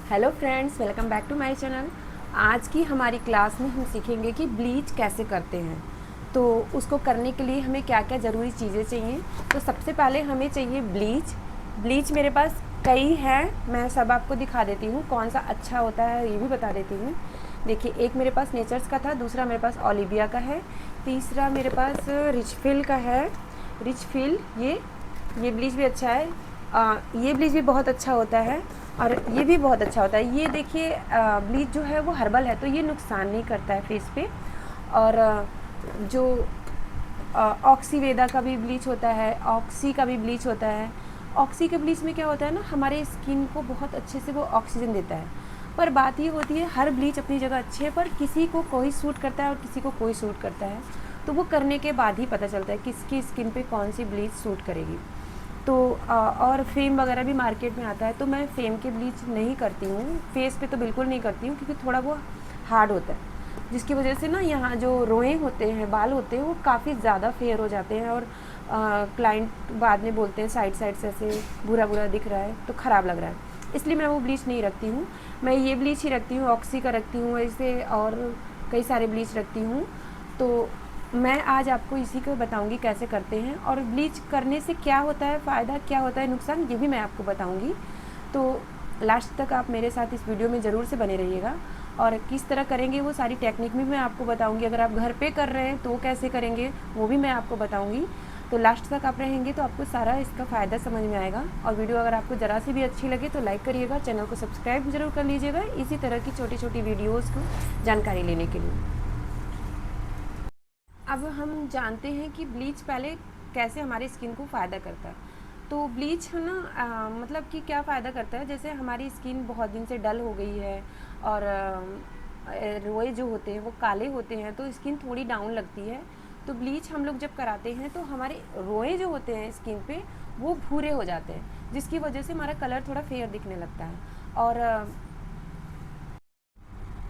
Hello friends, welcome back to my channel. आज की हमारी क्लास में हम सीखेंगे कि ब्लीच कैसे करते हैं। तो उसको करने के लिए हमें क्या क्या ज़रूरी चीज़ें चाहिए। तो सबसे पहले हमें चाहिए ब्लीच। ब्लीच मेरे पास कई हैं, मैं सब आपको दिखा देती हूँ, कौन सा अच्छा होता है ये भी बता देती हूँ। देखिए, एक मेरे पास नेचर्स का था, दूसरा मेरे पास ओलिविया का है, तीसरा मेरे पास रिचफिल का है। रिचफिल ये ब्लीच भी अच्छा है। ये ब्लीच भी बहुत अच्छा होता है और ये भी बहुत अच्छा होता है। ये देखिए, ब्लीच जो है वो हर्बल है, तो ये नुकसान नहीं करता है फेस पे। और जो ऑक्सीवेदा का भी ब्लीच होता है, ऑक्सी का भी ब्लीच होता है। ऑक्सी के ब्लीच में क्या होता है ना, हमारे स्किन को बहुत अच्छे से वो ऑक्सीजन देता है। पर बात ये होती है, हर ब्लीच अपनी जगह अच्छी है, पर किसी को कोई सूट करता है और किसी को कोई सूट करता है। तो वो करने के बाद ही पता चलता है किसकी स्किन पे कौन सी ब्लीच सूट करेगी। तो और फेम वगैरह भी मार्केट में आता है, तो मैं फेम के ब्लीच नहीं करती हूँ, फेस पे तो बिल्कुल नहीं करती हूँ, क्योंकि थोड़ा वो हार्ड होता है, जिसकी वजह से ना यहाँ जो रोए होते हैं, बाल होते हैं, वो काफ़ी ज़्यादा फेयर हो जाते हैं। और क्लाइंट बाद में बोलते हैं साइड साइड से ऐसे बुरा बुरा दिख रहा है, तो ख़राब लग रहा है, इसलिए मैं वो ब्लीच नहीं रखती हूँ। मैं ये ब्लीच ही रखती हूँ, ऑक्सी का रखती हूँ ऐसे, और कई सारे ब्लीच रखती हूँ। तो मैं आज आपको इसी को बताऊंगी कैसे करते हैं, और ब्लीच करने से क्या होता है, फ़ायदा क्या होता है, नुकसान, ये भी मैं आपको बताऊंगी। तो लास्ट तक आप मेरे साथ इस वीडियो में ज़रूर से बने रहिएगा। और किस तरह करेंगे वो सारी टेक्निक भी मैं आपको बताऊंगी। अगर आप घर पे कर रहे हैं तो कैसे करेंगे वो भी मैं आपको बताऊंगी। तो लास्ट तक आप रहेंगे तो आपको सारा इसका फ़ायदा समझ में आएगा। और वीडियो अगर आपको ज़रा सी भी अच्छी लगे तो लाइक करिएगा, चैनल को सब्सक्राइब ज़रूर कर लीजिएगा, इसी तरह की छोटी छोटी वीडियोज़ को जानकारी लेने के लिए। अब हम जानते हैं कि ब्लीच पहले कैसे हमारी स्किन को फ़ायदा करता है। तो ब्लीच है ना, मतलब कि क्या फ़ायदा करता है, जैसे हमारी स्किन बहुत दिन से डल हो गई है और रोए जो होते हैं वो काले होते हैं, तो स्किन थोड़ी डाउन लगती है। तो ब्लीच हम लोग जब कराते हैं तो हमारे रोए जो होते हैं स्किन पे वो भूरे हो जाते हैं, जिसकी वजह से हमारा कलर थोड़ा फेयर दिखने लगता है। और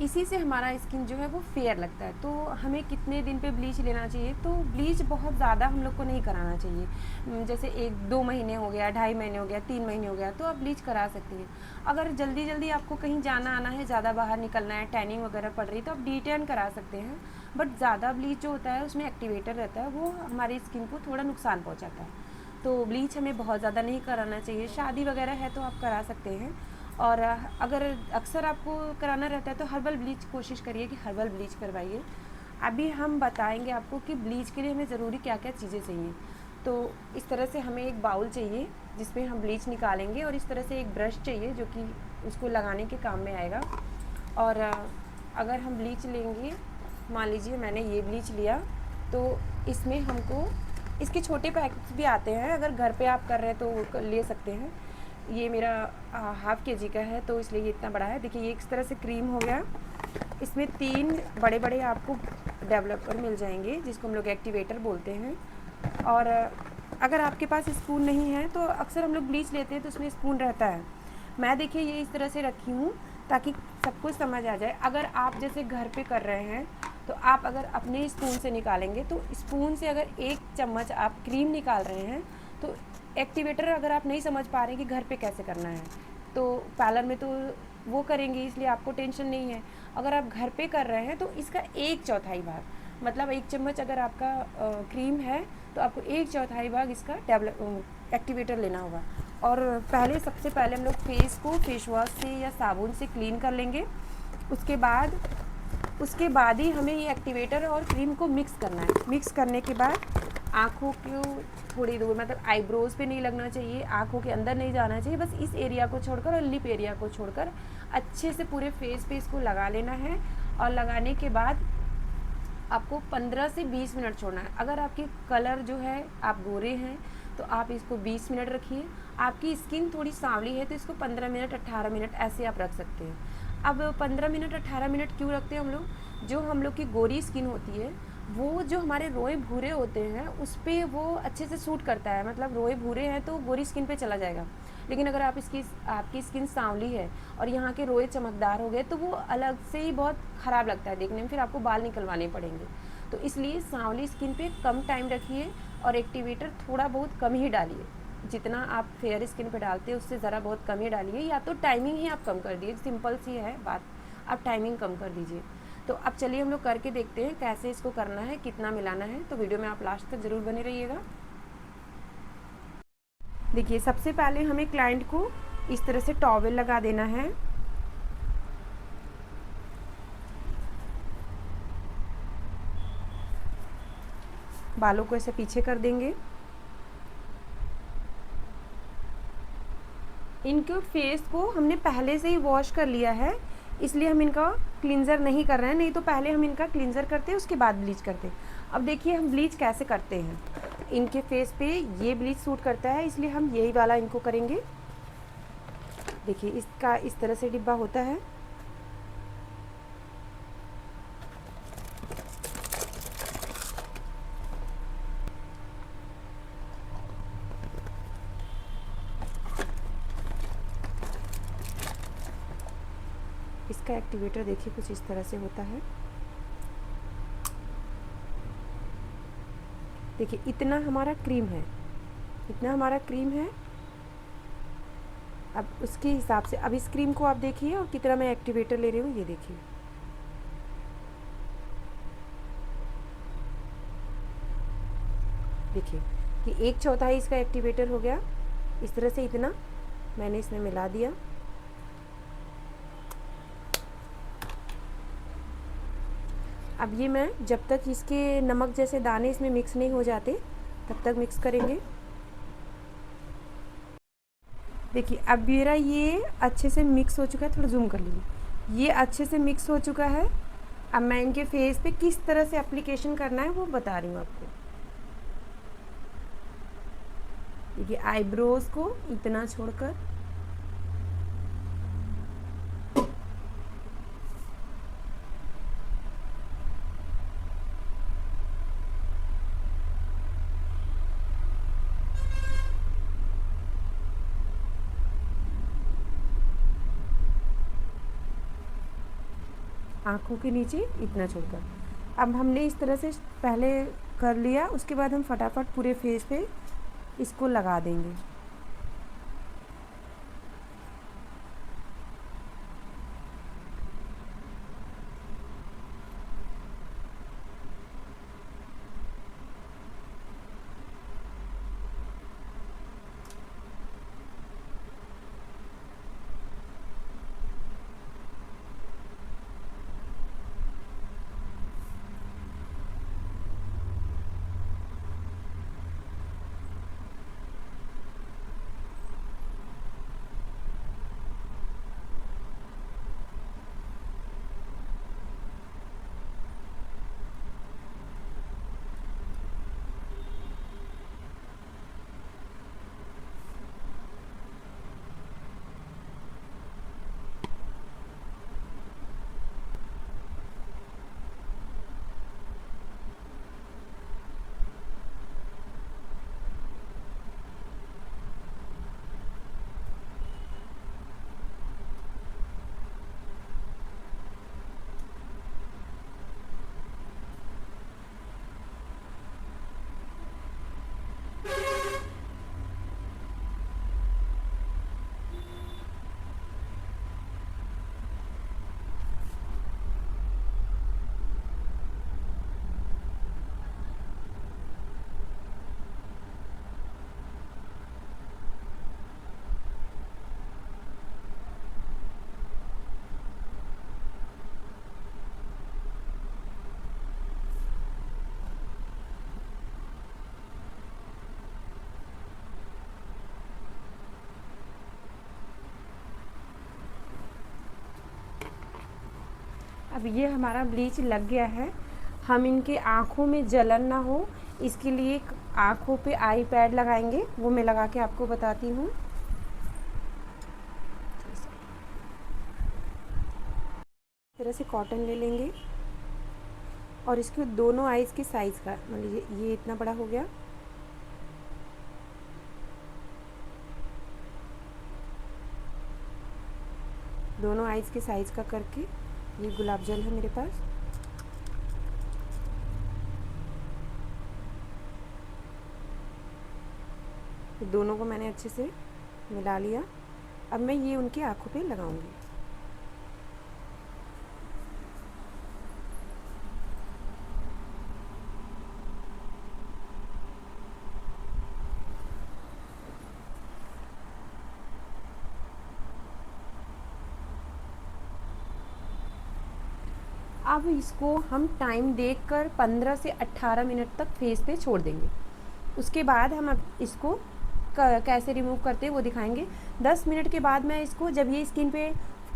इसी से हमारा स्किन जो है वो फेयर लगता है। तो हमें कितने दिन पे ब्लीच लेना चाहिए, तो ब्लीच बहुत ज़्यादा हम लोग को नहीं कराना चाहिए। जैसे 1-2 महीने हो गया, 2.5 महीने हो गया, 3 महीने हो गया, तो आप ब्लीच करा सकती हैं। अगर जल्दी जल्दी आपको कहीं जाना आना है, ज़्यादा बाहर निकलना है, टैनिंग वगैरह पड़ रही है, तो आप D10 करा सकते हैं। बट ज़्यादा ब्लीच जो होता है उसमें एक्टिवेटर रहता है, वो हमारी स्किन को थोड़ा नुकसान पहुँचाता है। तो ब्लीच हमें बहुत ज़्यादा नहीं कराना चाहिए। शादी वगैरह है तो आप करा सकते हैं। और अगर अक्सर आपको कराना रहता है तो हर्बल ब्लीच कोशिश करिए कि हर्बल ब्लीच करवाइए। अभी हम बताएंगे आपको कि ब्लीच के लिए हमें ज़रूरी क्या क्या चीज़ें चाहिए। तो इस तरह से हमें एक बाउल चाहिए जिसमें हम ब्लीच निकालेंगे, और इस तरह से एक ब्रश चाहिए जो कि उसको लगाने के काम में आएगा। और अगर हम ब्लीच लेंगे, मान लीजिए मैंने ये ब्लीच लिया, तो इसमें हमको इसके छोटे पैकेट्स भी आते हैं, अगर घर पे आप कर रहे हैं तो ले सकते हैं। ये मेरा 1/2 kg का है, तो इसलिए ये इतना बड़ा है। देखिए, ये इस तरह से क्रीम हो गया। इसमें 3 बड़े बड़े आपको डेवलपर मिल जाएंगे, जिसको हम लोग एक्टिवेटर बोलते हैं। और अगर आपके पास स्पून नहीं है तो अक्सर हम लोग ब्लीच लेते हैं तो उसमें स्पून रहता है। मैं देखिए ये इस तरह से रखी हूँ ताकि सबको समझ आ जाए। अगर आप जैसे घर पे कर रहे हैं तो आप अगर अपने स्पून से निकालेंगे, तो स्पून से अगर 1 चम्मच आप क्रीम निकाल रहे हैं, तो एक्टिवेटर अगर आप नहीं समझ पा रहे हैं कि घर पे कैसे करना है, तो पार्लर में तो वो करेंगे, इसलिए आपको टेंशन नहीं है। अगर आप घर पे कर रहे हैं तो इसका 1/4 भाग, मतलब 1 चम्मच अगर आपका क्रीम है तो आपको 1/4 भाग इसका एक्टिवेटर लेना होगा। और सबसे पहले हम लोग फेस को फेस वॉश से या साबुन से क्लीन कर लेंगे। उसके बाद ही हमें ये एक्टिवेटर और क्रीम को मिक्स करना है। मिक्स करने के बाद आँखों को थोड़ी दूर, मतलब आईब्रोज़ पे नहीं लगना चाहिए, आँखों के अंदर नहीं जाना चाहिए, बस इस एरिया को छोड़कर और लिप एरिया को छोड़कर अच्छे से पूरे फेस पे इसको लगा लेना है। और लगाने के बाद आपको 15 से 20 मिनट छोड़ना है। अगर आपकी कलर जो है, आप गोरे हैं, तो आप इसको 20 मिनट रखिए। आपकी स्किन थोड़ी सांवली है तो इसको 15 मिनट 18 मिनट ऐसे आप रख सकते हैं। अब 15 मिनट 18 मिनट क्यों रखते हैं हम लोग, जो हम लोग की गोरी स्किन होती है, वो जो हमारे रोए भूरे होते हैं उस पर वो अच्छे से सूट करता है। मतलब रोए भूरे हैं तो गोरी स्किन पे चला जाएगा। लेकिन अगर आपकी स्किन सांवली है और यहाँ के रोए चमकदार हो गए, तो वो अलग से ही बहुत ख़राब लगता है देखने में, फिर आपको बाल निकलवाने पड़ेंगे। तो इसलिए सांवली स्किन पे कम टाइम रखिए और एक्टिवेटर थोड़ा बहुत कम ही डालिए। जितना आप फेयर स्किन पे डालते हैं उससे ज़रा बहुत कम ही डालिए, या तो टाइमिंग ही आप कम कर दिए, सिंपल सी है बात, आप टाइमिंग कम कर दीजिए। तो अब चलिए हम लोग करके देखते हैं कैसे इसको करना है, कितना मिलाना है। तो वीडियो में आप लास्ट तक ज़रूर बने रहिएगा। देखिए, सबसे पहले हमें क्लाइंट को इस तरह से टॉवेल लगा देना है। बालों को ऐसे पीछे कर देंगे। इनके फेस को हमने पहले से ही वॉश कर लिया है, इसलिए हम इनका क्लींजर नहीं कर रहे हैं, नहीं तो पहले हम इनका क्लींजर करते हैं उसके बाद ब्लीच करते हैं। अब देखिए हम ब्लीच कैसे करते हैं। इनके फेस पे ये ब्लीच सूट करता है, इसलिए हम यही वाला इनको करेंगे। देखिए इसका इस तरह से डिब्बा होता है। इसका एक्टिवेटर देखिए कुछ इस तरह से होता है। देखिए इतना हमारा क्रीम है, इतना हमारा क्रीम है। अब उसके हिसाब से अब इस क्रीम को आप देखिए और कितना मैं एक्टिवेटर ले रही हूँ, ये देखिए। देखिए कि 1/4 इसका एक्टिवेटर हो गया। इस तरह से इतना मैंने इसमें मिला दिया। अब ये मैं जब तक इसके नमक जैसे दाने इसमें मिक्स नहीं हो जाते तब तक मिक्स करेंगे। देखिए अब मेरा ये अच्छे से मिक्स हो चुका है, थोड़ा जूम कर लीजिए। ये अच्छे से मिक्स हो चुका है। अब मैं इनके फेस पे किस तरह से एप्लीकेशन करना है वो बता रही हूँ आपको। देखिए आईब्रोज को इतना छोड़कर, आँखों के नीचे इतना छोड़कर। अब हमने इस तरह से पहले कर लिया, उसके बाद हम फटाफट पूरे फेस पे इसको लगा देंगे। अब ये हमारा ब्लीच लग गया है। हम इनके आँखों में जलन ना हो इसके लिए आँखों पे आई पैड लगाएंगे, वो मैं लगा के आपको बताती हूँ। इस तरह से कॉटन ले लेंगे और इसके दोनों आईज के साइज़ का, मान लीजिए ये इतना बड़ा हो गया, दोनों आईज के साइज़ का करके, ये गुलाब जल है मेरे पास, ये दोनों को मैंने अच्छे से मिला लिया। अब मैं ये उनकी आँखों पे लगाऊंगी। अब इसको हम टाइम देखकर 15 से 18 मिनट तक फेस पे छोड़ देंगे। उसके बाद हम अब इसको कैसे रिमूव करते हैं वो दिखाएंगे। 10 मिनट के बाद मैं इसको, जब ये स्किन पे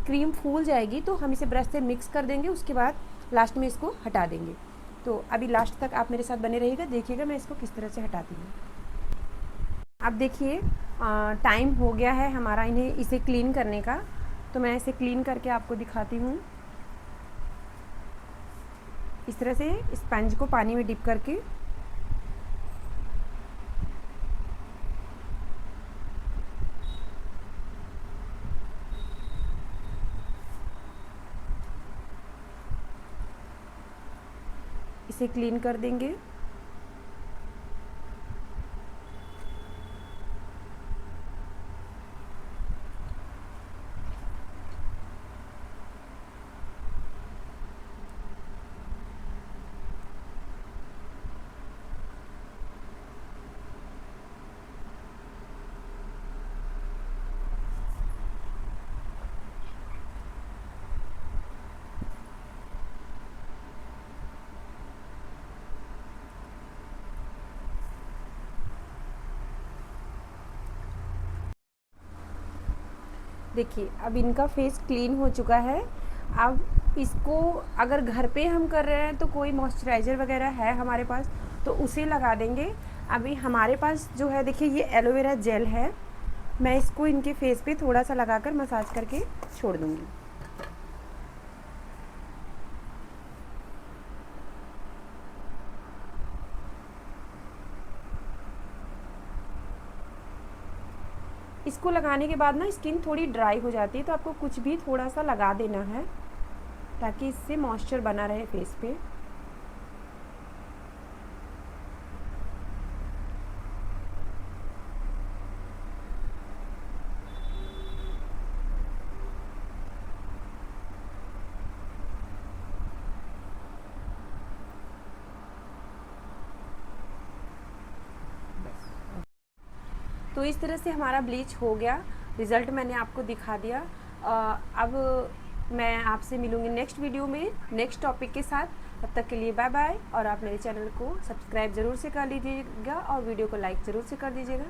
क्रीम फूल जाएगी तो हम इसे ब्रश से मिक्स कर देंगे। उसके बाद लास्ट में इसको हटा देंगे। तो अभी लास्ट तक आप मेरे साथ बने रहिएगा, देखिएगा मैं इसको किस तरह से हटाती हूँ। अब देखिए टाइम हो गया है हमारा इसे क्लीन करने का। तो मैं इसे क्लीन करके आपको दिखाती हूँ। इस तरह से स्पंज को पानी में डिप करके इसे क्लीन कर देंगे। देखिए अब इनका फेस क्लीन हो चुका है। अब इसको अगर घर पे हम कर रहे हैं तो कोई मॉइस्चराइज़र वगैरह है हमारे पास तो उसे लगा देंगे। अभी हमारे पास जो है, देखिए ये एलोवेरा जेल है। मैं इसको इनके फेस पे थोड़ा सा लगाकर मसाज करके छोड़ दूँगी। इसको लगाने के बाद ना स्किन थोड़ी ड्राई हो जाती है, तो आपको कुछ भी थोड़ा सा लगा देना है ताकि इससे मॉइस्चर बना रहे फेस पे। तो इस तरह से हमारा ब्लीच हो गया। रिज़ल्ट मैंने आपको दिखा दिया। अब मैं आपसे मिलूँगी नेक्स्ट वीडियो में नेक्स्ट टॉपिक के साथ। तब तक के लिए बाय बाय। और आप मेरे चैनल को सब्सक्राइब ज़रूर से कर लीजिएगा और वीडियो को लाइक ज़रूर से कर दीजिएगा।